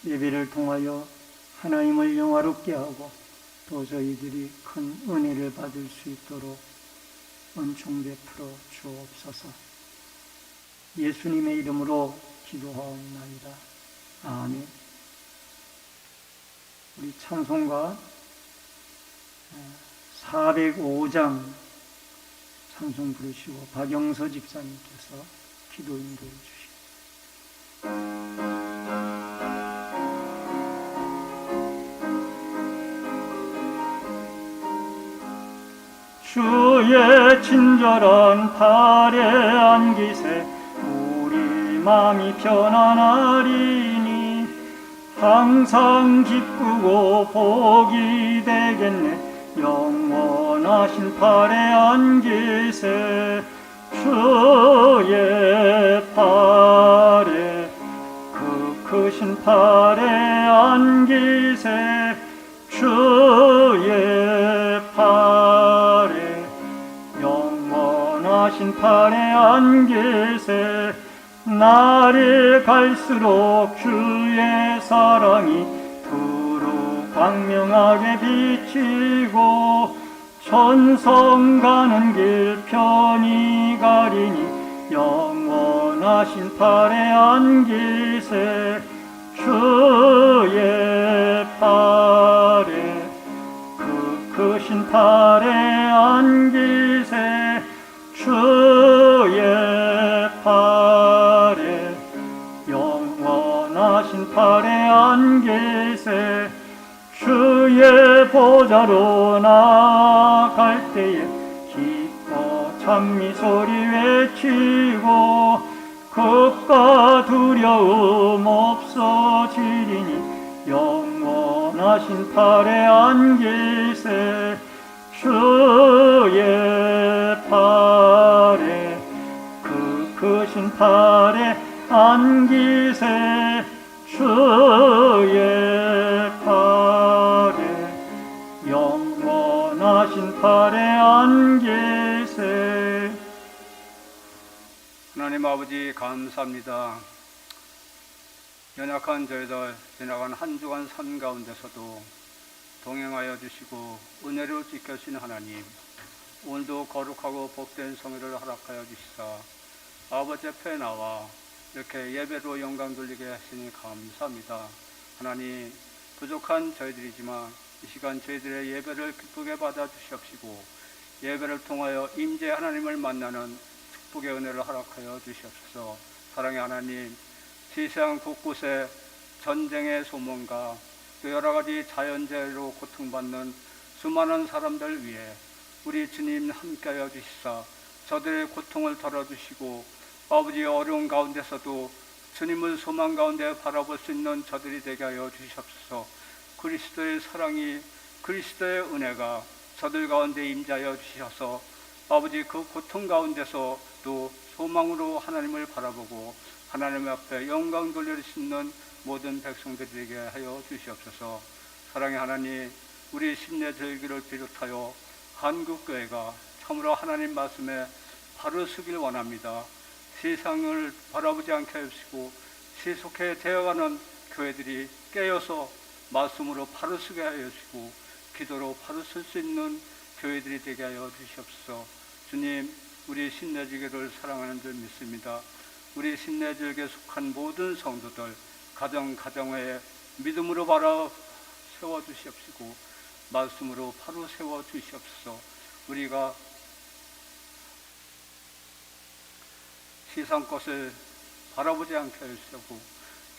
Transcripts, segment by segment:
예배를 통하여 하나님을 영화롭게 하고 또 저희들이 큰 은혜를 받을 수 있도록 은총 베풀어 주옵소서. 예수님의 이름으로 기도하옵나이다. 아멘. 우리 찬송가 405장 찬송 부르시고 박영서 집사님께서 기도 인도해 주시옵소서. 주의 친절한 팔에 안기세 우리 마음이 편안하리니 항상 기쁘고 복이 되겠네. 영원하신 팔에 안기세 주의 팔에 그 크신 팔에 안기세 주의 팔에 영원하신 팔에 안기세. 날이 갈수록 주의 사랑이 두루 광명하게 비치고 천성 가는 길 편히 가리니 영원하신 팔에 안기세 주의 팔에 그 크신 팔에 안기세 주의 팔에 영원하신 팔에 안기세. 주의 보좌로 나아갈 때에 기뻐 찬미 소리 외치고 겁과 두려움 없어지리니 영원하신 팔에 안기세 주의 팔에 그 크신 팔에 안기세 주의 팔에 영원하신 팔에 안기세. 하나님 아버지 감사합니다. 연약한 저희들 지나간 한 주간 삶 가운데서도 동행하여 주시고 은혜로 지켜주신 하나님, 오늘도 거룩하고 복된 성회를 허락하여 주시사 아버지 앞에 나와 이렇게 예배로 영광 돌리게 하시니 감사합니다. 하나님, 부족한 저희들이지만 이 시간 저희들의 예배를 기쁘게 받아 주시옵시고 예배를 통하여 임재 하나님을 만나는 축복의 은혜를 허락하여 주시옵소서. 사랑의 하나님, 세상 곳곳에 전쟁의 소문과 또 여러 가지 자연재해로 고통받는 수많은 사람들 위해 우리 주님 함께하여 주시사 저들의 고통을 덜어주시고 아버지의 어려운 가운데서도 주님을 소망 가운데 바라볼 수 있는 저들이 되게 하여 주시옵소서. 그리스도의 사랑이, 그리스도의 은혜가 저들 가운데 임재하여 주셔서 아버지 그 고통 가운데서도 소망으로 하나님을 바라보고 하나님 앞에 영광 돌릴 수 있는 모든 백성들에게 하여 주시옵소서. 사랑의 하나님, 우리 심내절기를 비롯하여 한국교회가 참으로 하나님 말씀에 바로 서길 원합니다. 세상을 바라보지 않게 하시고 세속해 되어가는 교회들이 깨어서 말씀으로 바로 서게 하여 주시고 기도로 바로 설 수 있는 교회들이 되게 하여 주시옵소서. 주님, 우리 신내절기를 사랑하는 줄 믿습니다. 우리 신내절기에 속한 모든 성도들 가정에 믿음으로 바로 세워주시옵시고 말씀으로 바로 세워주시옵소서. 우리가 세상 것을 바라보지 않게 하시고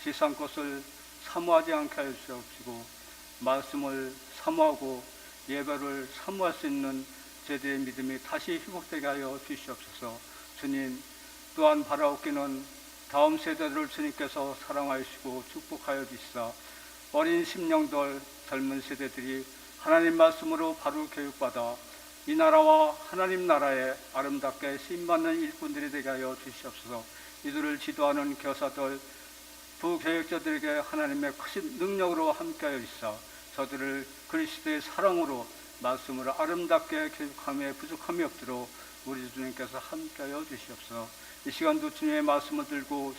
세상 것을 사모하지 않게 하시옵시고 말씀을 사모하고 예배를 사모할 수 있는 저희들의 믿음이 다시 회복되게 하여 주시옵소서. 주님, 또한 바라옵기는 다음 세대를 주님께서 사랑하시고 축복하여 주시사 어린 심령들 젊은 세대들이 하나님 말씀으로 바로 교육받아 이 나라와 하나님 나라에 아름답게 쓰임받는 일꾼들이 되게 하여 주시옵소서. 이들을 지도하는 교사들, 부교육자들에게 하나님의 크신 능력으로 함께하여 주시사 저들을 그리스도의 사랑으로 말씀으로 아름답게 교육함에 부족함이 없도록 우리 주님께서 함께하여 주시옵소서. 이 시간도 주님의 말씀을 들고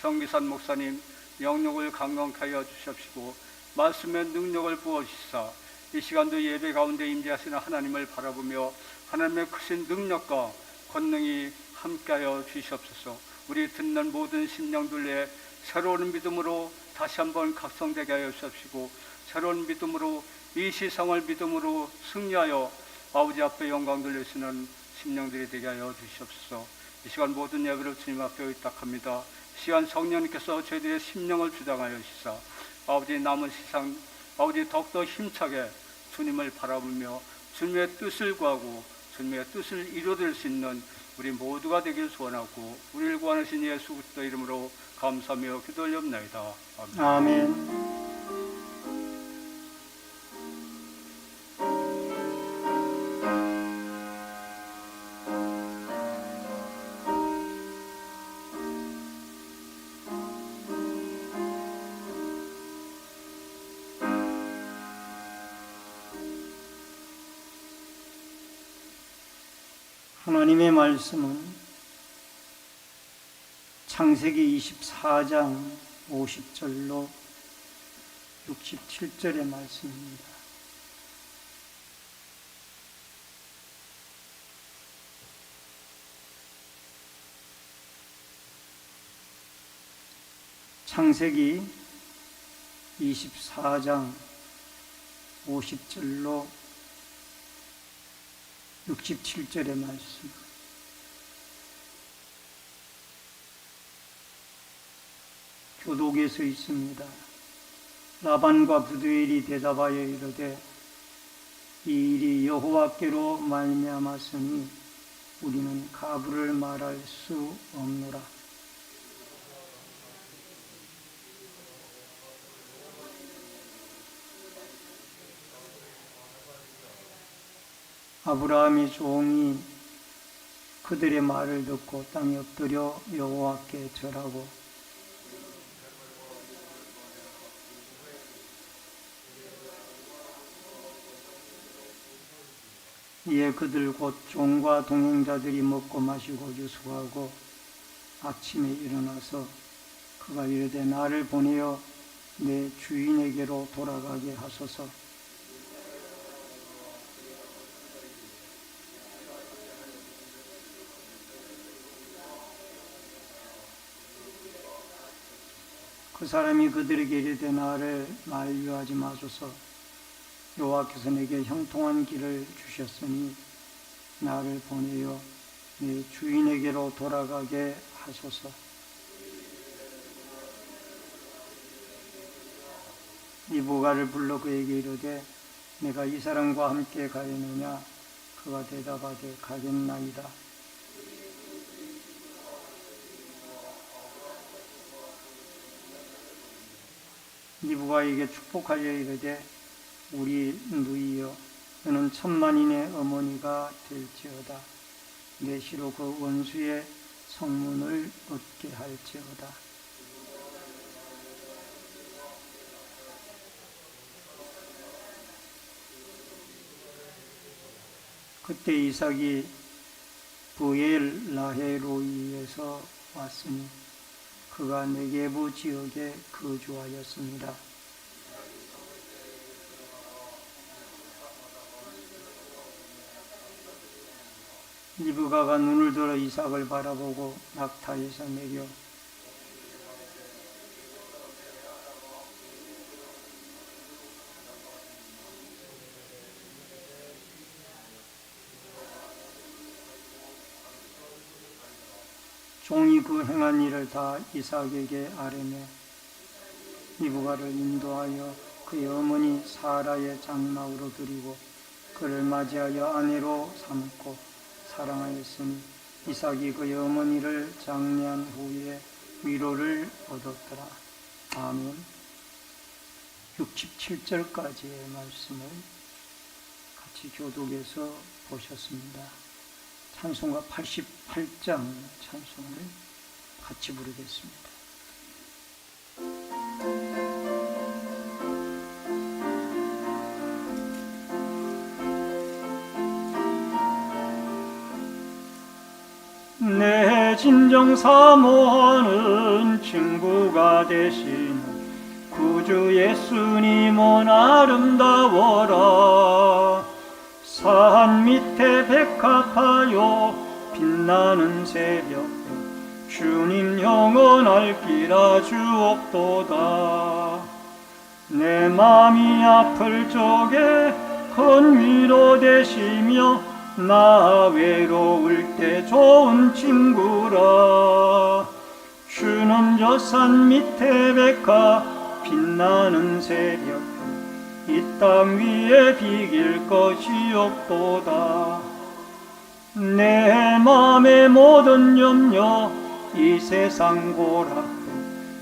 성기산 목사님 영육을 강건케 하여 주십시고 말씀의 능력을 부어주시사 이 시간도 예배 가운데 임재하시는 하나님을 바라보며 하나님의 크신 능력과 권능이 함께하여 주시옵소서. 우리 듣는 모든 심령들에 새로운 믿음으로 다시 한번 각성되게 하여 주십시고 새로운 믿음으로 이 세상을 믿음으로 승리하여 아버지 앞에 영광 돌리시는 심령들이 되게 하여 주시옵소서. 이 시간 모든 예배를 주님 앞에 의탁합니다. 시간 성령님께서 저희들의 심령을 주장하여 주시사 아버지 남은 세상 아버지 더욱더 힘차게 주님을 바라보며 주님의 뜻을 구하고 주님의 뜻을 이루어낼 수 있는 우리 모두가 되길 소원하고 우리를 구원하신 예수 그리스도 이름으로 감사하며 기도 올려옵나이다. 아멘. 아멘. 하나님의 말씀은 창세기 24장 50절로 67절의 말씀입니다. 창세기 24장 50절로 67절의 말씀. 교독에서 있습니다. 라반과 부두엘이 대답하여 이르되 이 일이 여호와께로 말미암았으니 우리는 가부를 말할 수 없노라. 아브라함의 종이 그들의 말을 듣고 땅에 엎드려 여호와께 절하고 이에 그들 곧 종과 동행자들이 먹고 마시고 유숙하고 아침에 일어나서 그가 이르되 나를 보내어 내 주인에게로 돌아가게 하소서. 그 사람이 그들에게 이르되 나를 만류하지 마소서. 여호와께서 내게 형통한 길을 주셨으니 나를 보내어 내 주인에게로 돌아가게 하소서. 이브가를 불러 그에게 이르되 내가 이 사람과 함께 가겠느냐? 그가 대답하되 가겠나이다. 이브가에게 축복하여 이르되 우리 누이여 너는 천만인의 어머니가 될지어다. 내 시로 그 원수의 성문을 얻게 할지어다. 그때 이삭이 브엘 라헤로이에서 왔으니 그가 네게부 지역에 거주하였습니다. 리브가가 눈을 들어 이삭을 바라보고 낙타에서 내려 종이 그 행한 일을 다 이삭에게 아뢰매 리브가를 인도하여 그의 어머니 사라의 장막으로 들이고 그를 맞이하여 아내로 삼고 사랑하였으니 이삭이 그의 어머니를 장례한 후에 위로를 얻었더라. 아멘. 67절까지의 말씀을 같이 교독해서 보셨습니다. 찬송가 88장 찬송을 같이 부르겠습니다. 내 집 친정 사모하는 친구가 되시는 구주 예수님은 아름다워라. 산 밑에 백합하여 빛나는 새벽 주님 영원할 길아 주옵도다. 내 맘이 아플 적에 큰 위로 되시며 나 외로울 때 좋은 친구라. 주는 저 산 밑에 백합 빛나는 새벽 이 땅 위에 비길 것이 없도다. 내 맘의 모든 염려 이 세상 고락도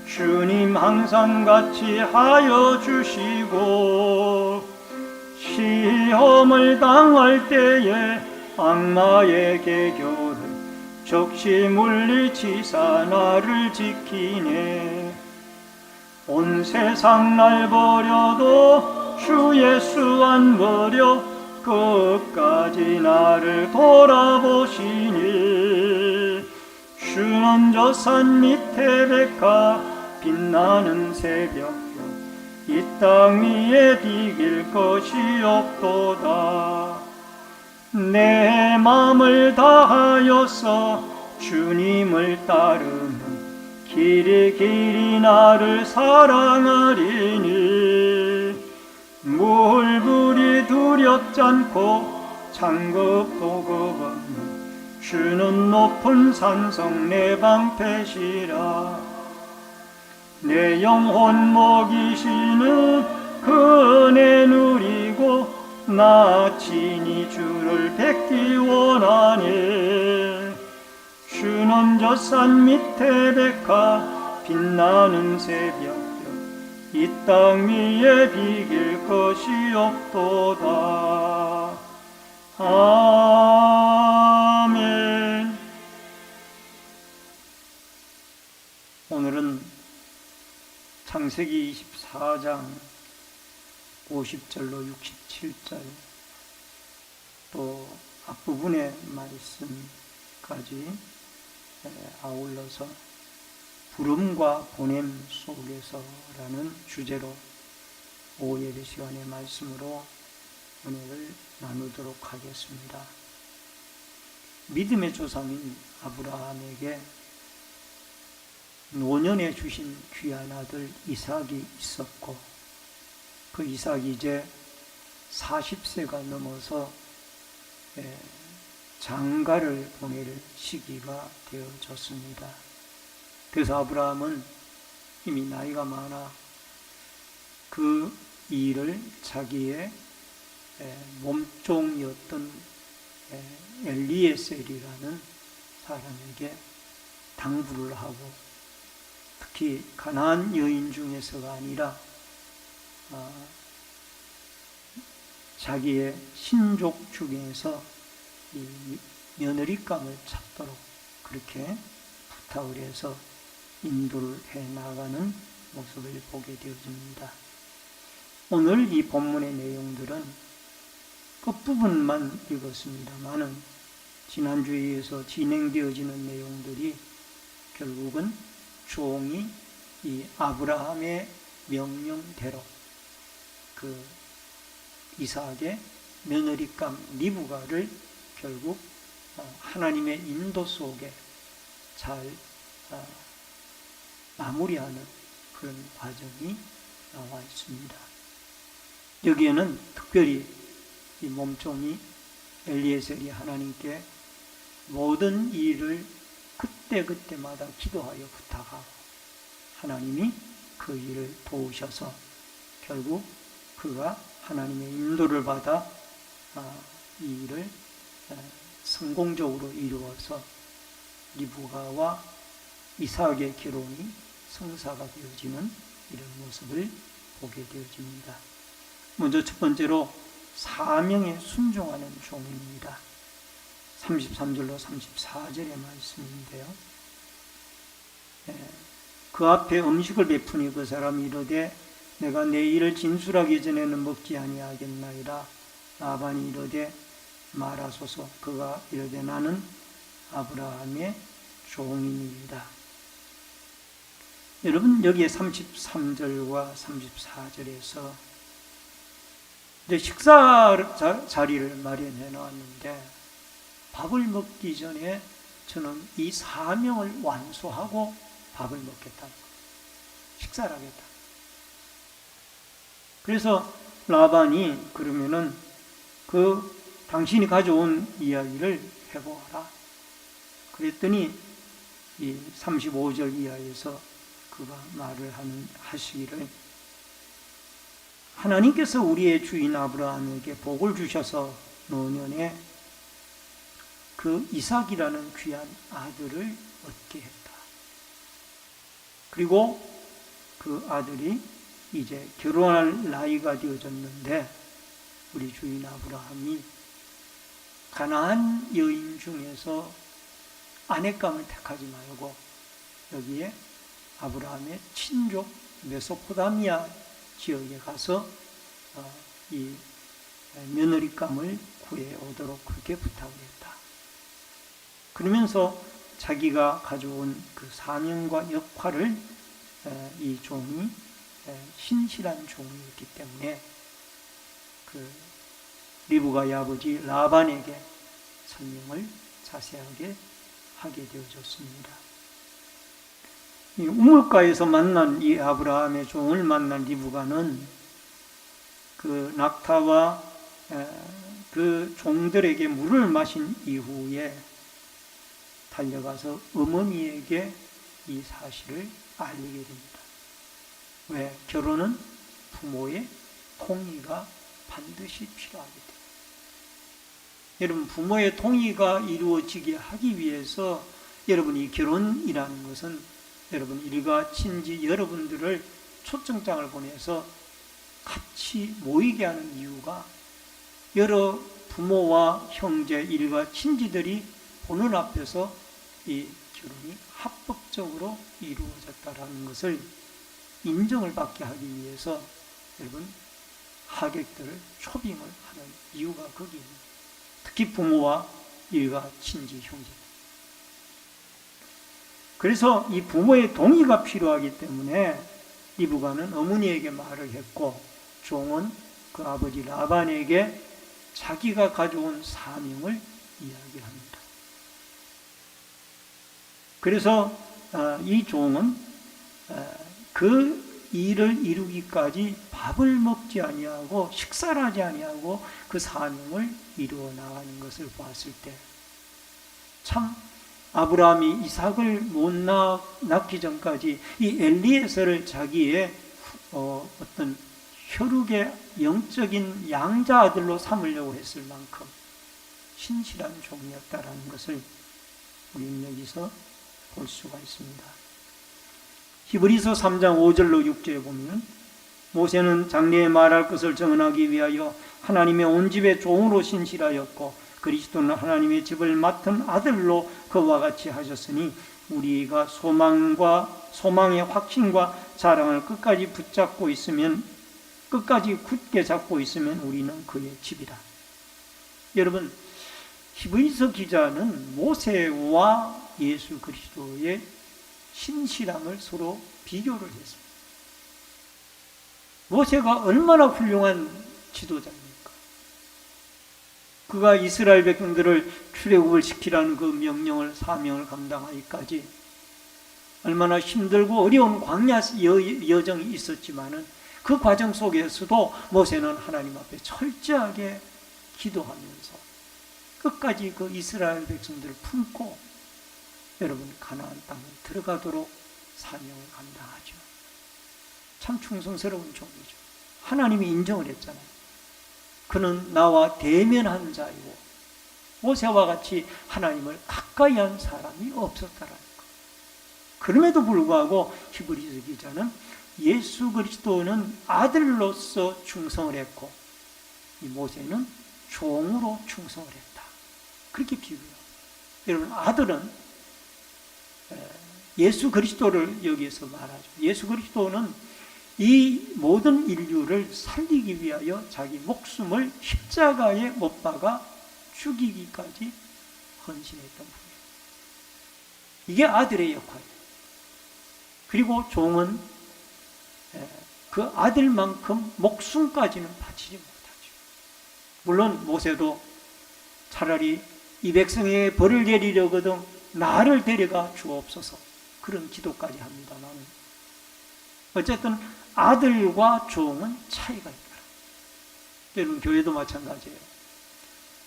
주님 항상 같이 하여 주시고, 시험을 당할 때에 악마의 계교를 적시 물리치사 나를 지키네. 온 세상 날 버려도 주 예수 안 버려 끝까지 나를 돌아보시니. 주는 저 산 밑에 백합 빛나는 새벽 이 땅 위에 비길 것이 없도다. 내 맘을 다하여서 주님을 따르면 길이 나를 사랑하리니. 물불이 두렵지 않고 장급도 겁없는 주는 높은 산성 내 방패시라. 내 영혼 먹이시는 그 은혜 누리고 나 친히 주를 뵙기 원하네. 주는 저 산 밑에 백합 빛나는 새벽 이 땅 위에 비길 것이 없도다. 아멘. 오늘은 창세기 24장 50절로 67절 또 앞부분의 말씀까지 아울러서 부름과 보냄 속에서라는 주제로 오후 예배 시간의 말씀으로 은혜를 나누도록 하겠습니다. 믿음의 조상인 아브라함에게 노년에 주신 귀한 아들 이삭이 있었고, 그 이삭이 이제 40세가 넘어서 장가를 보낼 시기가 되어졌습니다. 그래서 아브라함은 이미 나이가 많아 그 일을 자기의 몸종이었던 엘리에셀이라는 사람에게 당부를 하고, 특히 가나안 여인 중에서가 아니라 자기의 신족 중에서 이 며느리감을 찾도록 그렇게 부탁을 해서 인도를 해나가는 모습을 보게 되어집니다. 오늘 이 본문의 내용들은 끝부분만 읽었습니다만은 지난주에 이어서 진행되어지는 내용들이 결국은 종이 이 아브라함의 명령대로 그 이삭의 며느리감 리브가를 결국 하나님의 인도 속에 잘 마무리하는 그런 과정이 나와 있습니다. 여기에는 특별히 이 몸종이 엘리에셀이 하나님께 모든 일을 그때그때마다 기도하여 부탁하고 하나님이 그 일을 도우셔서 결국 그가 하나님의 인도를 받아 이 일을 성공적으로 이루어서 리브가와 이삭의 결혼이 성사가 되어지는 이런 모습을 보게 되어집니다. 먼저 첫 번째로 사명에 순종하는 종입니다. 33절로 34절의 말씀인데요. 그 앞에 음식을 베푸니 그 사람이 이르되 내가 내 일을 진술하기 전에는 먹지 아니하겠나이다. 라반이 이르되 말하소서. 그가 이르되 나는 아브라함의 종입니다. 여러분, 여기에 33절과 34절에서 이제 식사 자리를 마련해 놨는데, 밥을 먹기 전에 저는 이 사명을 완수하고 밥을 먹겠다. 식사를 하겠다. 그래서 라반이 그러면은 당신이 가져온 이야기를 해보아라. 그랬더니 이 35절 이하에서 그가 말을 하시기를, 하나님께서 우리의 주인 아브라함에게 복을 주셔서 노년에 그 이삭이라는 귀한 아들을 얻게 했다. 그리고 그 아들이 이제 결혼할 나이가 되어졌는데, 우리 주인 아브라함이 가나안 여인 중에서 아내감을 택하지 말고 여기에 아브라함의 친족 메소포타미아 지역에 가서 이 며느리감을 구해오도록 그렇게 부탁을 했다. 그러면서 자기가 가져온 그 사명과 역할을 이 종이 신실한 종이었기 때문에 리브가의 아버지 라반에게 설명을 자세하게 하게 되어졌습니다. 이 우물가에서 만난 이 아브라함의 종을 만난 리브가는 그 낙타와 그 종들에게 물을 마신 이후에 달려가서 어머니에게 이 사실을 알리게 됩니다. 왜? 결혼은 부모의 동의가 반드시 필요하기 때문에. 여러분, 부모의 동의가 이루어지게 하기 위해서 여러분이 결혼이라는 것은 여러분 일가 친지 여러분들을 초청장을 보내서 같이 모이게 하는 이유가, 여러 부모와 형제, 일가 친지들이 보는 앞에서 이 결혼이 합법적으로 이루어졌다라는 것을 인정을 받게 하기 위해서 여러분 하객들을 초빙을 하는 이유가 거기입니다. 특히 부모와 일가 친지 형제. 그래서 이 부모의 동의가 필요하기 때문에 리브가는 어머니에게 말을 했고, 종은 그 아버지 라반에게 자기가 가져온 사명을 이야기합니다. 그래서 이 종은 그 일을 이루기까지 밥을 먹지 아니하고 식사를 하지 아니하고 그 사명을 이루어 나가는 것을 보았을 때, 참 아브라함이 이삭을 못 낳기 전까지 이 엘리에서를 자기의 어떤 혈육의 영적인 양자 아들로 삼으려고 했을 만큼 신실한 종이었다라는 것을 우리는 여기서 볼 수가 있습니다. 히브리서 3장 5절로 6절에 보면, 모세는 장래에 말할 것을 정언하기 위하여 하나님의 온 집의 종으로 신실하였고, 그리스도는 하나님의 집을 맡은 아들로 그와 같이 하셨으니, 우리가 소망의 확신과 자랑을 끝까지 굳게 잡고 있으면 우리는 그의 집이다. 여러분, 히브리서 기자는 모세와 예수 그리스도의 신실함을 서로 비교를 했습니다. 모세가 얼마나 훌륭한 지도자입니까? 그가 이스라엘 백성들을 출애굽을 시키라는 그 명령을, 사명을 감당하기까지 얼마나 힘들고 어려운 광야 여정이 있었지만은, 그 과정 속에서도 모세는 하나님 앞에 철저하게 기도하면서 끝까지 그 이스라엘 백성들을 품고 여러분 가나안 땅에 들어가도록 사명을 감당하죠. 참 충성스러운 종이죠. 하나님이 인정을 했잖아요. 그는 나와 대면한 자이고 모세와 같이 하나님을 가까이 한 사람이 없었다라는 것. 그럼에도 불구하고 히브리서 기자는 예수 그리스도는 아들로서 충성을 했고, 이 모세는 종으로 충성을 했다. 그렇게 비교해요. 여러분, 아들은 예수 그리스도를 여기에서 말하죠. 예수 그리스도는 이 모든 인류를 살리기 위하여 자기 목숨을 십자가에 못 박아 죽이기까지 헌신했던 분이에요. 이게 아들의 역할이에요. 그리고 종은 그 아들만큼 목숨까지는 바치지 못하죠. 물론 모세도 차라리 이 백성에게 벌을 내리려거든 나를 데려가 주옵소서 그런 기도까지 합니다만, 어쨌든 아들과 종은 차이가 있다. 여러분, 교회도 마찬가지예요.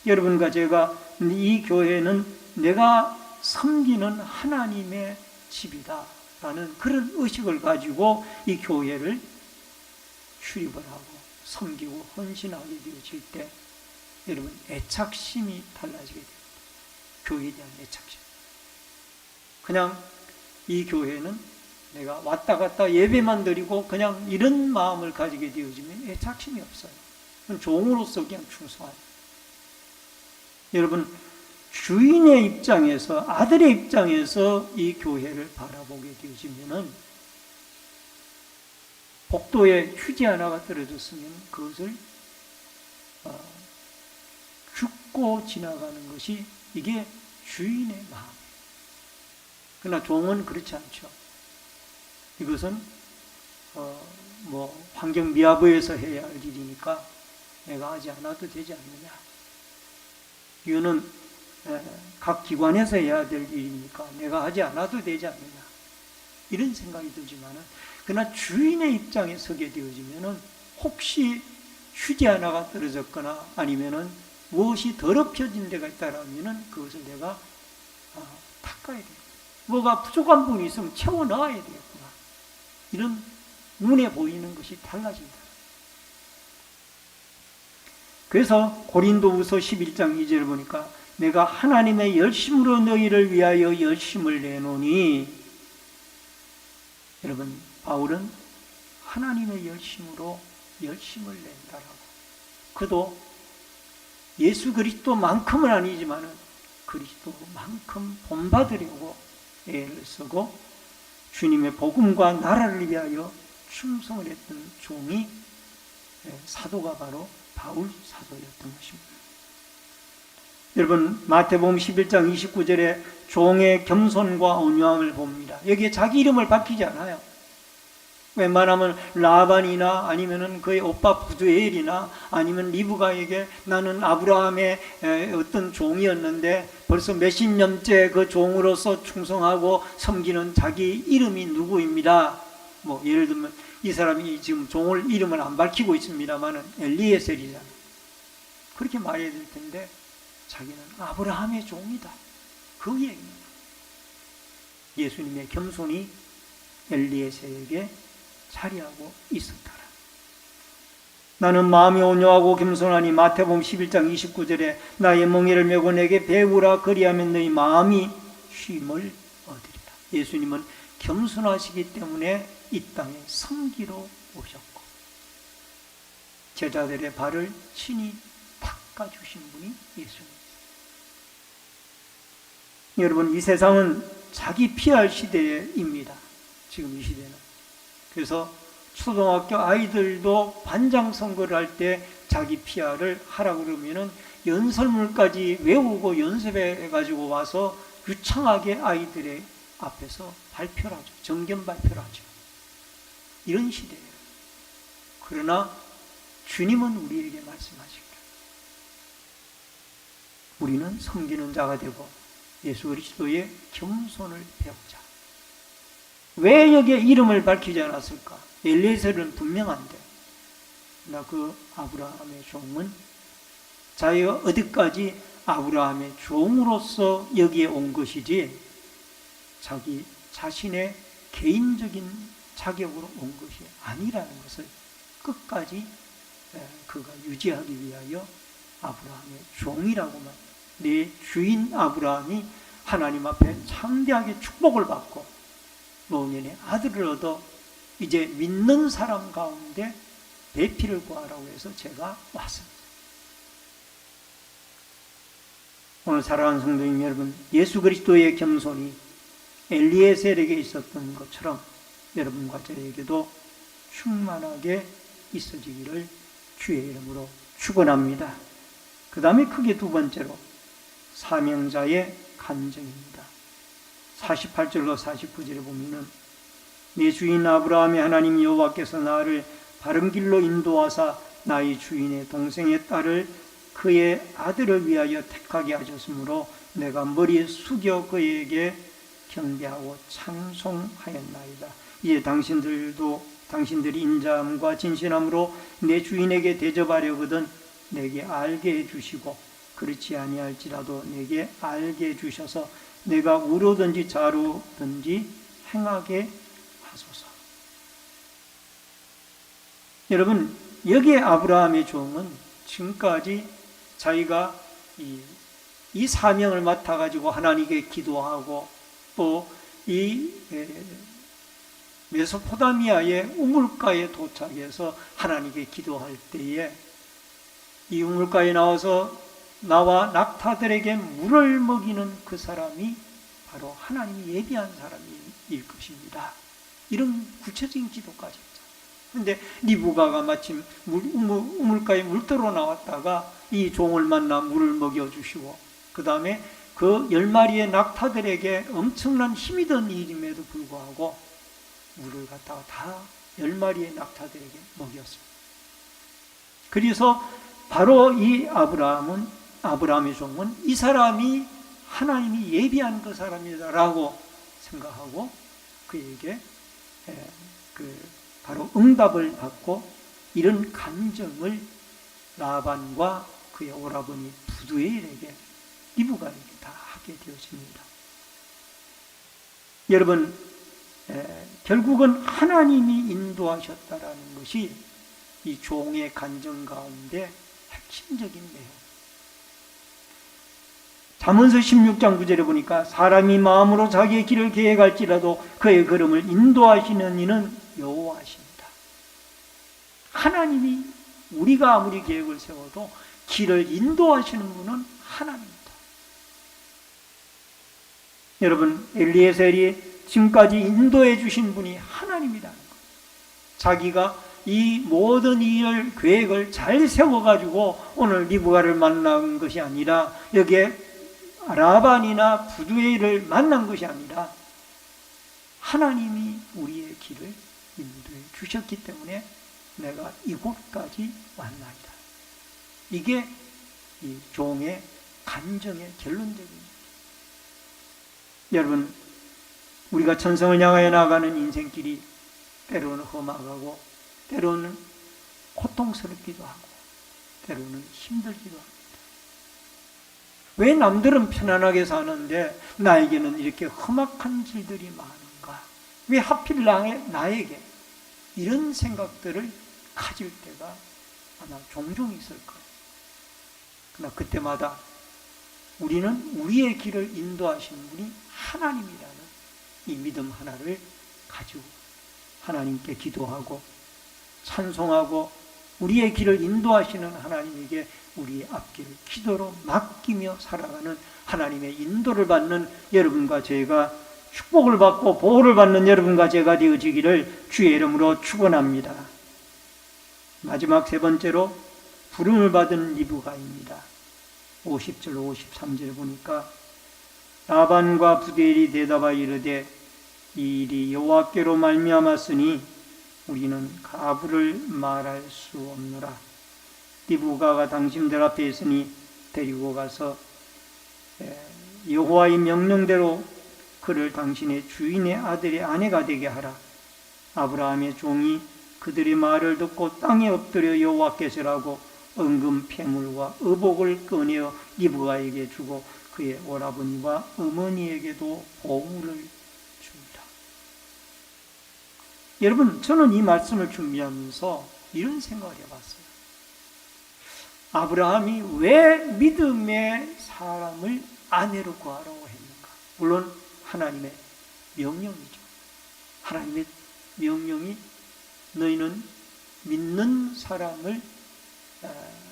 여러분과 제가 이 교회는 내가 섬기는 하나님의 집이다 라는 그런 의식을 가지고 이 교회를 출입을 하고 섬기고 헌신하게 되어질 때 여러분, 애착심이 달라지게 됩니다. 교회에 대한 애착심. 그냥 이 교회는 내가 왔다 갔다 예배만 드리고 그냥 이런 마음을 가지게 되어지면 애착심이 없어요. 종으로서 그냥 충성하죠. 여러분, 주인의 입장에서, 아들의 입장에서 이 교회를 바라보게 되어지면은 복도에 휴지 하나가 떨어졌으면 그것을 죽고 지나가는 것이 이게 주인의 마음이에요. 그러나 종은 그렇지 않죠. 이것은 환경미화부에서 해야 할 일이니까 내가 하지 않아도 되지 않느냐. 이거는 각 기관에서 해야 될 일이니까 내가 하지 않아도 되지 않느냐. 이런 생각이 들지만은, 그러나 주인의 입장에 서게 되어지면은 혹시 휴지 하나가 떨어졌거나 아니면은 무엇이 더럽혀진 데가 있다라면은 그것을 내가 닦아야 돼요. 뭐가 부족한 부분이 있으면 채워 넣어야 되겠구나. 이런 눈에 보이는 것이 달라진다. 그래서 고린도후서 11장 2절을 보니까 내가 하나님의 열심으로 너희를 위하여 열심을 내노니, 여러분, 바울은 하나님의 열심으로 열심을 낸다라고. 그도 예수 그리스도만큼은 아니지만 그리스도만큼 본받으려고 애를 쓰고 주님의 복음과 나라를 위하여 충성을 했던 종이 사도가 바로 바울 사도였던 것입니다. 여러분, 마태복음 11장 29절에 종의 겸손과 온유함을 봅니다. 여기에 자기 이름을 밝히지 않아요. 웬만하면 라반이나 아니면은 그의 오빠 부두엘이나 아니면 리브가에게 나는 아브라함의 어떤 종이었는데 벌써 몇십 년째 그 종으로서 충성하고 섬기는 자기 이름이 누구입니다. 예를 들면 이 사람이 지금 종을 이름을 안 밝히고 있습니다만은 엘리에셀이잖아. 그렇게 말해야 될 텐데 자기는 아브라함의 종이다. 그 얘기입니다. 예수님의 겸손이 엘리에셀에게 자리하고 있었더라. 나는 마음이 온유하고 겸손하니 마태복음 11장 29절에 나의 멍에를 메고 내게 배우라 그리하면 너희 마음이 쉼을 얻으리라. 예수님은 겸손하시기 때문에 이 땅에 섬기러 오셨고 제자들의 발을 친히 닦아주신 분이 예수님. 여러분, 이 세상은 자기 피할 시대입니다. 지금 이 시대는. 그래서 초등학교 아이들도 반장 선거를 할 때 자기 피아를 하라고 그러면은 연설문까지 외우고 연습해 가지고 와서 유창하게 아이들의 앞에서 발표를 하죠. 정견 발표를 하죠. 이런 시대예요. 그러나 주님은 우리에게 말씀하십니다. 우리는 섬기는 자가 되고 예수 그리스도의 겸손을 배우자. 왜 여기에 이름을 밝히지 않았을까? 엘리에셀은 분명한데, 나 그 아브라함의 종은 자기가 어디까지 아브라함의 종으로서 여기에 온 것이지 자기 자신의 개인적인 자격으로 온 것이 아니라는 것을 끝까지 그가 유지하기 위하여 아브라함의 종이라고만, 내 주인 아브라함이 하나님 앞에 참되하게 축복을 받고 노년에 아들을 얻어 이제 믿는 사람 가운데 배필을 구하라고 해서 제가 왔습니다. 오늘 사랑하는 성도님 여러분, 예수 그리스도의 겸손이 엘리에셀에게 있었던 것처럼 여러분과 저에게도 충만하게 있어지기를 주의 이름으로 축원합니다. 그 다음에 크게 두 번째로 사명자의 간증입니다. 48절로 49절에 보면은 내 주인 아브라함의 하나님 여호와께서 나를 바른 길로 인도하사 나의 주인의 동생의 딸을 그의 아들을 위하여 택하게 하셨으므로 내가 머리 숙여 그에게 경배하고 찬송하였나이다. 이에 당신들이 인자함과 진실함으로 내 주인에게 대접하려거든 내게 알게 해주시고 그렇지 아니할지라도 내게 알게 해주셔서 내가 우로든지 좌로든지 행하게 하소서. 여러분, 여기에 아브라함의 종은 지금까지 자기가 이 사명을 맡아가지고 하나님께 기도하고 또 이 메소포타미아의 우물가에 도착해서 하나님께 기도할 때에 이 우물가에 나와 낙타들에게 물을 먹이는 그 사람이 바로 하나님이 예비한 사람일 것입니다. 이런 구체적인 기도까지 했죠. 그런데 리브가가 마침 우물가에 물들어 나왔다가 이 종을 만나 물을 먹여주시고 그 다음에 그 10마리의 낙타들에게 엄청난 힘이 든 일임에도 불구하고 물을 갖다가 다 10마리의 낙타들에게 먹였습니다. 그래서 바로 이 아브라함의 종은 이 사람이 하나님이 예비한 그 사람이다라고 생각하고 그에게 바로 응답을 받고 이런 감정을 라반과 그의 오라버니 부두엘에게 리브가에게 다 하게 되었습니다. 여러분, 결국은 하나님이 인도하셨다라는 것이 이 종의 간증 가운데 핵심적인 내용. 잠언서 16장 9절에 보니까 사람이 마음으로 자기의 길을 계획할지라도 그의 걸음을 인도하시는 이는 여호와십니다. 하나님이 우리가 아무리 계획을 세워도 길을 인도하시는 분은 하나님입니다. 여러분, 엘리에셀이 지금까지 인도해 주신 분이 하나님이라는 것. 자기가 이 모든 일을 계획을 잘 세워가지고 오늘 리브가를 만난 것이 아니라 여기에 라반이나 부두엘을 만난 것이 아니라 하나님이 우리의 길을 인도해 주셨기 때문에 내가 이곳까지 왔나이다. 이게 이 종의 간정의 결론적입니다. 여러분, 우리가 천성을 향하여 나가는 인생길이 때로는 험악하고 때로는 고통스럽기도 하고 때로는 힘들기도 합니다. 왜 남들은 편안하게 사는데 나에게는 이렇게 험악한 길들이 많은가? 왜 하필 나에게 이런 생각들을 가질 때가 아마 종종 있을 거예요. 그러나 그때마다 우리는 우리의 길을 인도하시는 분이 하나님이라는 이 믿음 하나를 가지고 하나님께 기도하고 찬송하고 우리의 길을 인도하시는 하나님에게 우리의 앞길을 기도로 맡기며 살아가는 하나님의 인도를 받는 여러분과 제가 축복을 받고 보호를 받는 여러분과 제가 되어지기를 주의 이름으로 축원합니다. 마지막 세 번째로 부름을 받은 리브가입니다. 50절 53절에 보니까 라반과 부두엘이 대답하여 이르되 이 일이 여호와께로 말미암았으니 우리는 가부를 말할 수 없노라. 리브가가 당신들 앞에 있으니 데리고 가서 여호와의 명령대로 그를 당신의 주인의 아들의 아내가 되게 하라. 아브라함의 종이 그들의 말을 듣고 땅에 엎드려 여호와께서라고 은금 패물과 의복을 꺼내어 리브가에게 주고 그의 오라버니와 어머니에게도 보물을 줍니다. 여러분, 저는 이 말씀을 준비하면서 이런 생각을 해봤어요. 아브라함이 왜 믿음의 사람을 아내로 구하라고 했는가? 물론 하나님의 명령이죠. 하나님의 명령이 너희는 믿는 사람을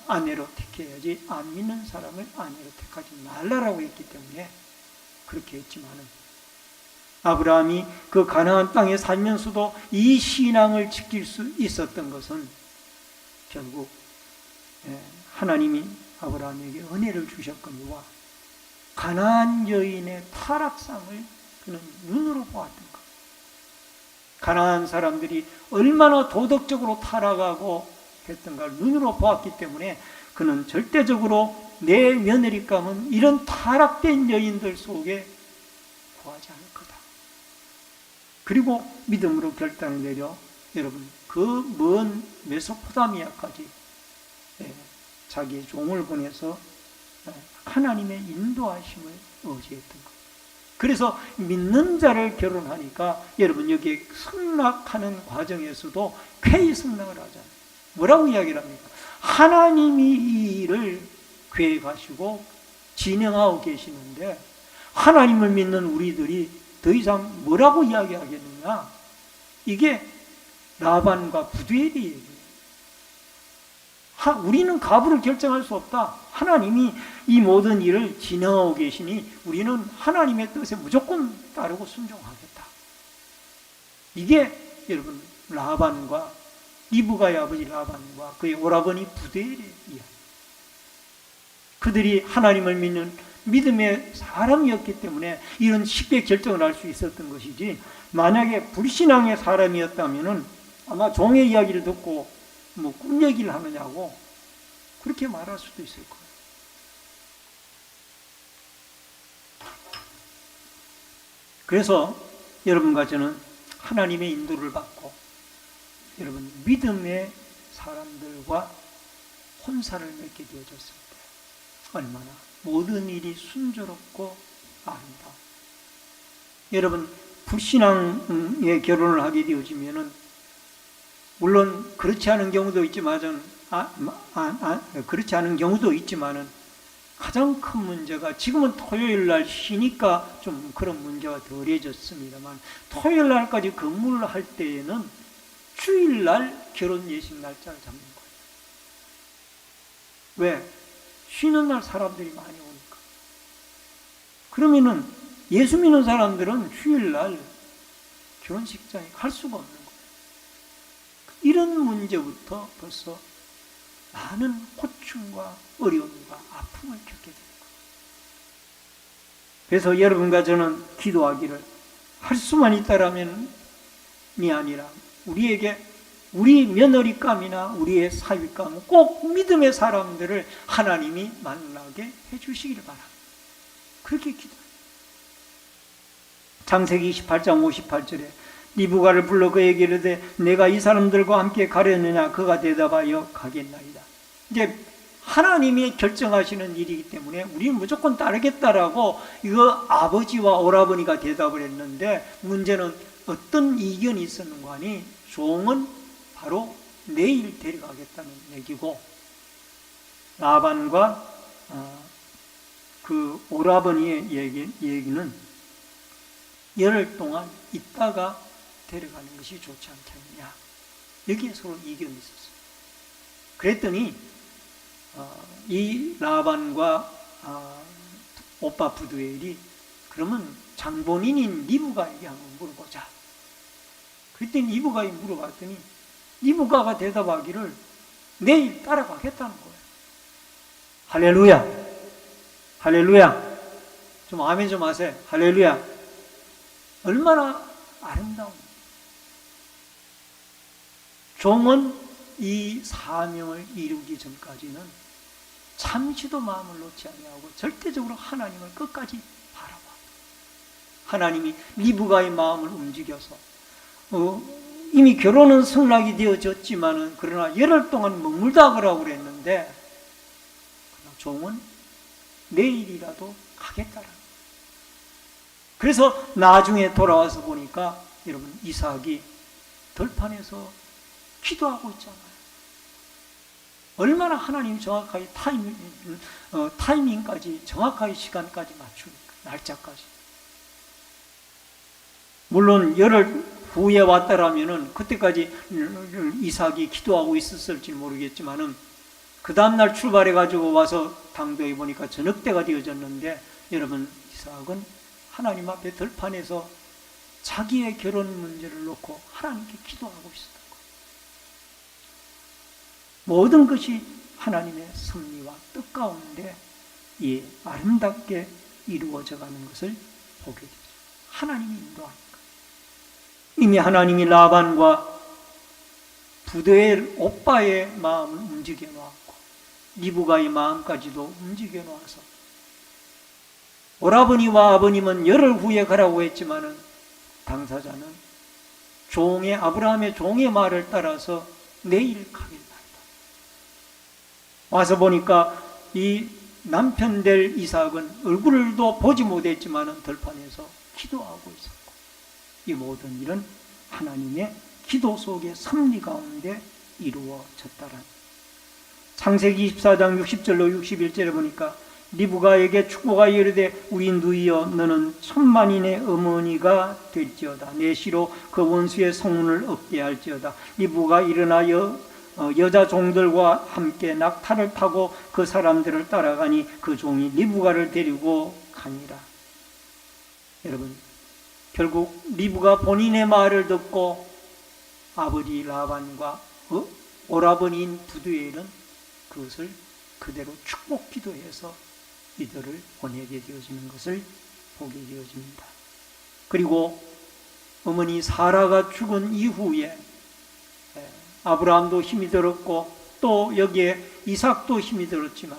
아내로 택해야지 안 믿는 사람을 아내로 택하지 말라라고 했기 때문에 그렇게 했지만은 아브라함이 그 가나안 땅에 살면서도 이 신앙을 지킬 수 있었던 것은 결국 하나님이 아브라함에게 은혜를 주셨거니와 가나안 여인의 타락상을 그는 눈으로 보았던 것. 가나안 사람들이 얼마나 도덕적으로 타락하고 했던가를 눈으로 보았기 때문에 그는 절대적으로 내 며느리감은 이런 타락된 여인들 속에 구하지 않을 거다. 그리고 믿음으로 결단을 내려 여러분 그 먼 메소포타미아까지 자기의 종을 보내서 하나님의 인도하심을 의지했던 것. 그래서 믿는 자를 결혼하니까 여러분 여기에 승낙하는 과정에서도 쾌히 승낙을 하잖아요. 뭐라고 이야기를 합니까? 하나님이 이 일을 계획하시고 진행하고 계시는데 하나님을 믿는 우리들이 더 이상 뭐라고 이야기하겠느냐? 이게 라반과 부두엘이 얘기해요. 우리는 가부를 결정할 수 없다. 하나님이 이 모든 일을 진행하고 계시니 우리는 하나님의 뜻에 무조건 따르고 순종하겠다. 이게 여러분 라반과 리브가의 아버지 라반과 그의 오라버니 부두엘의 이야기. 그들이 하나님을 믿는 믿음의 사람이었기 때문에 이런 쉽게 결정을 할 수 있었던 것이지, 만약에 불신앙의 사람이었다면 아마 종의 이야기를 듣고 뭐 꿈 얘기를 하느냐고 그렇게 말할 수도 있을 거예요. 그래서 여러분과 저는 하나님의 인도를 받고 여러분 믿음의 사람들과 혼사를 맺게 되어졌을 때 얼마나 모든 일이 순조롭고 아름다워. 여러분 불신앙의 결혼을 하게 되어지면은 물론 그렇지 않은 경우도 있지만은 그렇지 않은 경우도 있지만은 가장 큰 문제가, 지금은 토요일 날 쉬니까 좀 그런 문제가 덜해졌습니다만, 토요일 날까지 근무를 할 때에는 주일 날 결혼 예식 날짜를 잡는 거예요. 왜? 쉬는 날 사람들이 많이 오니까. 그러면은 예수 믿는 사람들은 주일 날 결혼식장에 갈 수가 없는 거예요. 이런 문제부터 벌써 많은 고충과 어려움과 아픔을 겪게 됩니다. 그래서 여러분과 저는 기도하기를, 할 수만 있다라면이 아니라 우리에게 우리 며느리감이나 우리의 사위감은 꼭 믿음의 사람들을 하나님이 만나게 해주시기를 바랍니다. 그렇게 기도해요. 창세기 28장 58절에 리브가를 불러 그에게 이르되 내가 이 사람들과 함께 가려느냐? 그가 대답하여 가겠나이다. 이제 하나님이 결정하시는 일이기 때문에 우리는 무조건 따르겠다라고 이거 아버지와 오라버니가 대답을 했는데, 문제는 어떤 이견이 있었는가 하니 종은 바로 내일 데려가겠다는 얘기고, 라반과 그 오라버니의 얘기는 열흘 동안 있다가 데려가는 것이 좋지 않겠느냐. 여기에 서로 이견이 있었어요. 그랬더니 이 라반과 오빠 부두엘이 그러면 장본인인 리브가에게 한번 물어보자. 그랬더니 리브가에 물어봤더니 리브가가 대답하기를 내일 따라가겠다는 거예요. 할렐루야, 할렐루야. 좀 아멘 좀 하세요. 할렐루야. 얼마나 아름다운. 종은 이 사명을 이루기 전까지는 잠시도 마음을 놓지 아니하고 절대적으로 하나님을 끝까지 바라봐. 하나님이 리브가의 마음을 움직여서 이미 결혼은 승낙이 되어졌지만은 그러나 열흘 동안 머물다 가라고 그랬는데, 종은 내일이라도 가겠다라. 그래서 나중에 돌아와서 보니까 여러분 이삭이 들판에서 기도하고 있잖아요. 얼마나 하나님이 정확하게 타이밍까지 정확하게 시간까지 맞추니까, 날짜까지. 물론 열흘 후에 왔다라면은 그때까지 이삭이 기도하고 있었을지 모르겠지만은 그 다음날 출발해가지고 와서 당도에 보니까 저녁 때가 되어졌는데, 여러분 이삭은 하나님 앞에 들판에서 자기의 결혼 문제를 놓고 하나님께 기도하고 있었던 거예요. 모든 것이 하나님의 섭리와 뜻 가운데 아름답게 이루어져 가는 것을 보게 되죠. 하나님이 인도하니까. 이미 하나님이 라반과 부드엘 오빠의 마음을 움직여 놓았고 리브가의 마음까지도 움직여 놓아서 오라버니와 아버님은 열흘 후에 가라고 했지만은 당사자는 종의 아브라함의 종의 말을 따라서 내일 가겠나이다. 와서 보니까 이 남편 될 이삭은 얼굴도 보지 못했지만은 들판에서 기도하고 있었고, 이 모든 일은 하나님의 기도 속의 섭리 가운데 이루어졌다라는. 창세기 24장 60절로 61절에 보니까 리브가에게 축복하여 이르되 우리 누이여 너는 천만인의 어머니가 될지어다. 내 시로 그 원수의 성운을 얻게 할지어다. 리브가 일어나여 여자 종들과 함께 낙타를 타고 그 사람들을 따라가니 그 종이 리브가를 데리고 가니라. 여러분, 결국 리브가 본인의 말을 듣고 아버지 라반과 오라버니인 부두엘은 그것을 그대로 축복 기도해서 이들을 보내게 되어지는 것을 보게 되어집니다. 그리고 어머니 사라가 죽은 이후에 아브라함도 힘이 들었고 또 여기에 이삭도 힘이 들었지만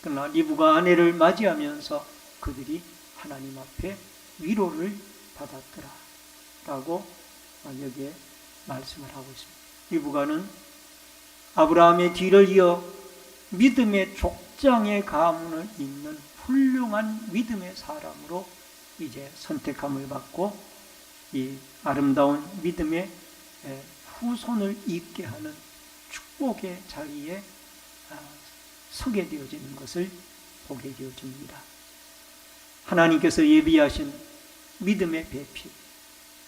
그러나 리브가 아내를 맞이하면서 그들이 하나님 앞에 위로를 받았더라 라고 여기에 말씀을 하고 있습니다. 리브가는 아브라함의 뒤를 이어 믿음의 족장의 가문을 잇는 훌륭한 믿음의 사람으로 이제 선택함을 받고 이 아름다운 믿음의 후손을 잇게 하는 축복의 자리에 서게 되어지는 것을 보게 되어집니다. 하나님께서 예비하신 믿음의 배필,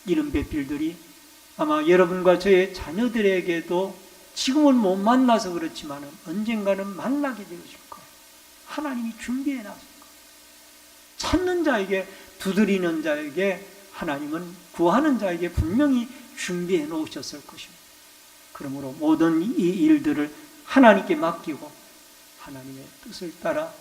이런 배필들이 아마 여러분과 저의 자녀들에게도 지금은 못 만나서 그렇지만 언젠가는 만나게 되어질 거예요. 하나님이 준비해 놨을 거예요. 찾는 자에게, 두드리는 자에게, 하나님은 구하는 자에게 분명히 준비해 놓으셨을 것입니다. 그러므로 모든 이 일들을 하나님께 맡기고 하나님의 뜻을 따라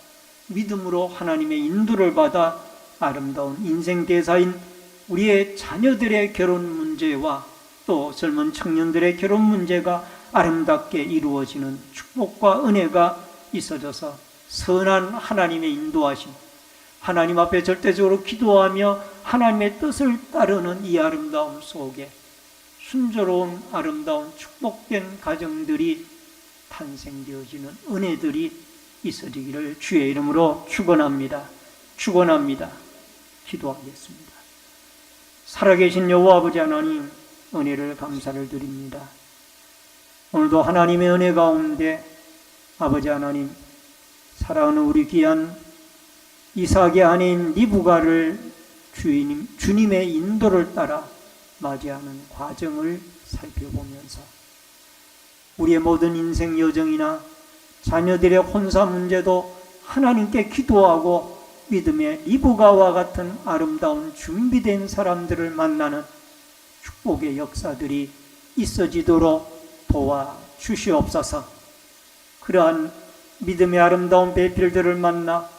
믿음으로 하나님의 인도를 받아 아름다운 인생 대사인 우리의 자녀들의 결혼 문제와 또 젊은 청년들의 결혼 문제가 아름답게 이루어지는 축복과 은혜가 있어져서 선한 하나님의 인도하심, 하나님 앞에 절대적으로 기도하며 하나님의 뜻을 따르는 이 아름다움 속에 순조로운 아름다운 축복된 가정들이 탄생되어지는 은혜들이 있어지기를 주의 이름으로 축원합니다. 축원합니다. 기도하겠습니다. 살아계신 여호와 아버지 하나님, 은혜를 감사를 드립니다. 오늘도 하나님의 은혜 가운데 아버지 하나님, 사랑하는 우리 귀한 이삭의 아내인 리브가를 주님의 인도를 따라 맞이하는 과정을 살펴보면서 우리의 모든 인생 여정이나 자녀들의 혼사 문제도 하나님께 기도하고 믿음의 리브가와 같은 아름다운 준비된 사람들을 만나는 축복의 역사들이 있어지도록 도와주시옵소서. 그러한 믿음의 아름다운 배필들을 만나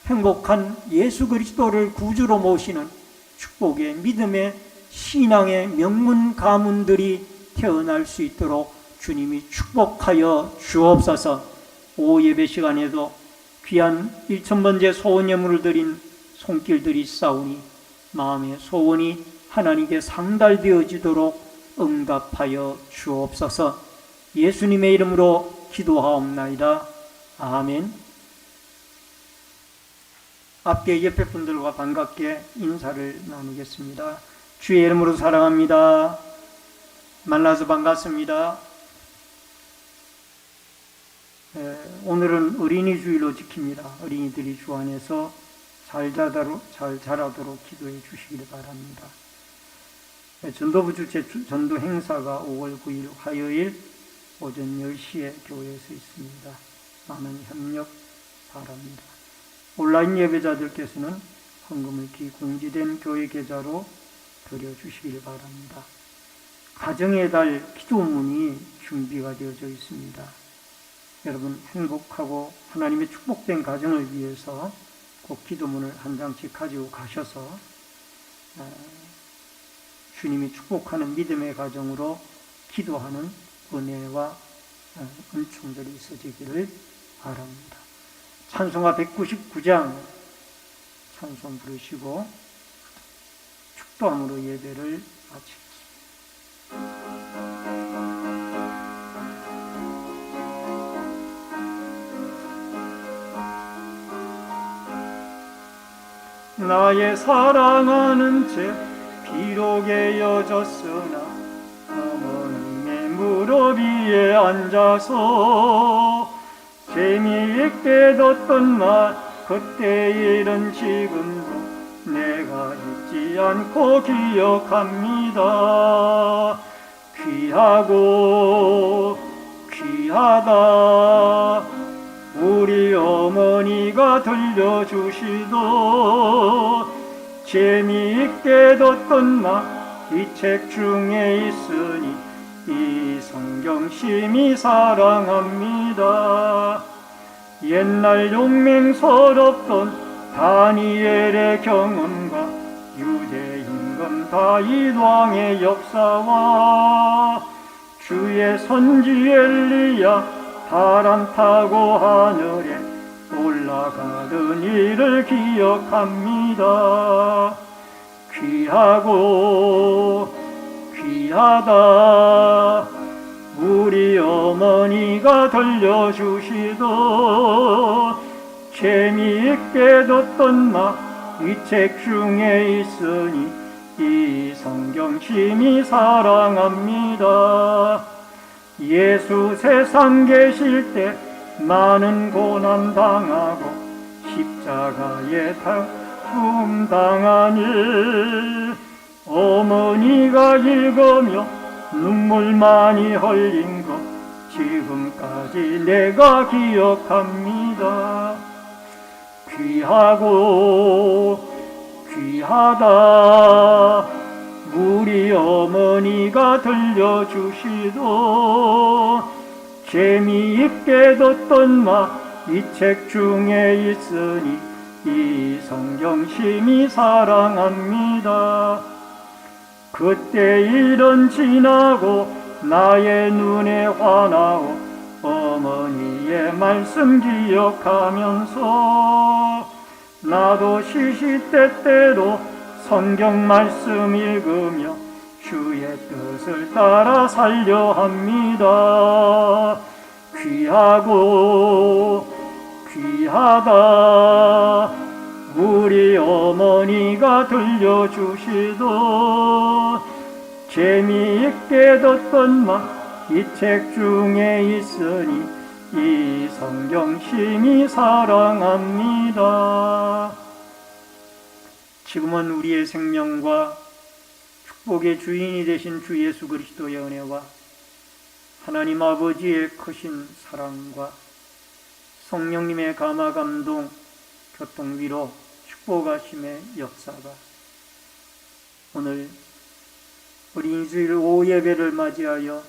행복한 예수 그리스도를 구주로 모시는 축복의 믿음의 신앙의 명문 가문들이 태어날 수 있도록 주님이 축복하여 주옵소서. 오후 예배 시간에도 귀한 1000번째 소원 예물을 드린 손길들이 싸우니 마음의 소원이 하나님께 상달되어지도록 응답하여 주옵소서. 예수님의 이름으로 기도하옵나이다. 아멘. 앞에 옆에 분들과 반갑게 인사를 나누겠습니다. 주의 이름으로 사랑합니다. 만나서 반갑습니다. 오늘은 어린이 주일로 지킵니다. 어린이들이 주 안에서 잘 자라도록 기도해 주시길 바랍니다. 전도부 주최 전도 행사가 5월 9일 화요일 오전 10시에 교회에서 있습니다. 많은 협력 바랍니다. 온라인 예배자들께서는 헌금을 기공지된 교회 계좌로 드려주시길 바랍니다. 가정의 달 기도문이 준비가 되어져 있습니다. 여러분 행복하고 하나님의 축복된 가정을 위해서 꼭 기도문을 한 장씩 가지고 가셔서 주님이 축복하는 믿음의 가정으로 기도하는 은혜와 은총들이 있어지기를 바랍니다. 찬송가 199장 찬송 부르시고 축도함으로 예배를 마치겠습니다. 나의 사랑하는 제 비록 헤어졌으나 어머님의 무릎 위에 앉아서 재미있게 듣던 말 그때 일은 지금도 내가 잊지 않고 기억합니다. 귀하고 귀하다 우리 어머니가 들려주시던 재미있게 듣던 말 이 책 중에 있으니 이 성경 심히 사랑합니다. 옛날 용맹스럽던 다니엘의 경험과 유대 임금 다윗 왕의 역사와 주의 선지 엘리야 바람 타고 하늘에 올라가는 일을 기억합니다. 귀하고 귀하다 우리 어머니가 들려주시던 재미있게 듣던 말 이 책 중에 있으니 이 성경 심히 사랑합니다. 예수 세상 계실 때 많은 고난 당하고 십자가에 죽음당하니 어머니가 읽으며 눈물 많이 흘린 것 지금까지 내가 기억합니다. 귀하고 귀하다 우리 어머니가 들려주시던 재미있게 듣던 말 이 책 중에 있으니 이 성경 심히 사랑합니다. 그때 일은 지나고 나의 눈에 환하오 어머니의 말씀 기억하면서 나도 시시때때로 성경 말씀 읽으며 주의 뜻을 따라 살려 합니다. 귀하고 귀하다 우리 어머니가 들려주시던 재미있게 듣던 말 이 책 중에 있으니 이 성경 심히 사랑합니다. 지금은 우리의 생명과 축복의 주인이 되신 주 예수 그리스도의 은혜와 하나님 아버지의 크신 사랑과 성령님의 감화 감동 교통 위로 축복하심의 역사가 오늘 어린 주일 오후 예배를 맞이하여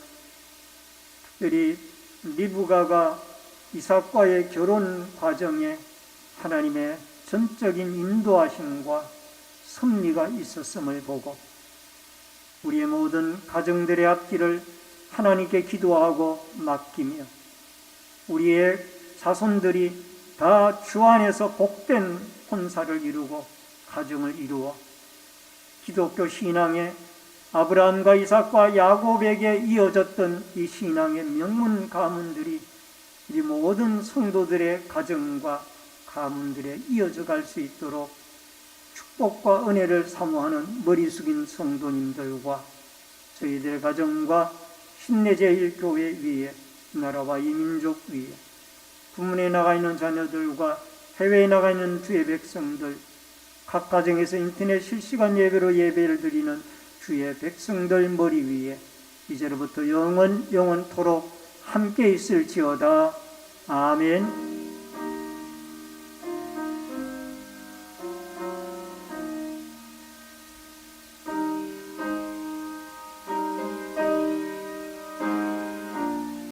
특별히 리브가가 이삭과의 결혼 과정에 하나님의 전적인 인도하심과 섭리가 있었음을 보고 우리의 모든 가정들의 앞길을 하나님께 기도하고 맡기며 우리의 자손들이 다 주 안에서 복된 혼사를 이루고 가정을 이루어 기독교 신앙의 아브라함과 이삭과 야곱에게 이어졌던 이 신앙의 명문 가문들이 이 모든 성도들의 가정과 가문들에 이어져 갈 수 있도록 축복과 은혜를 사모하는 머리 숙인 성도님들과 저희들의 가정과 신내제일교회 위에 나라와 이 민족 위에 부문에 나가 있는 자녀들과 해외에 나가 있는 주의 백성들 각 가정에서 인터넷 실시간 예배로 예배를 드리는 주의 백성들 머리 위에 이제로부터 영원토록 함께 있을지어다. 아멘.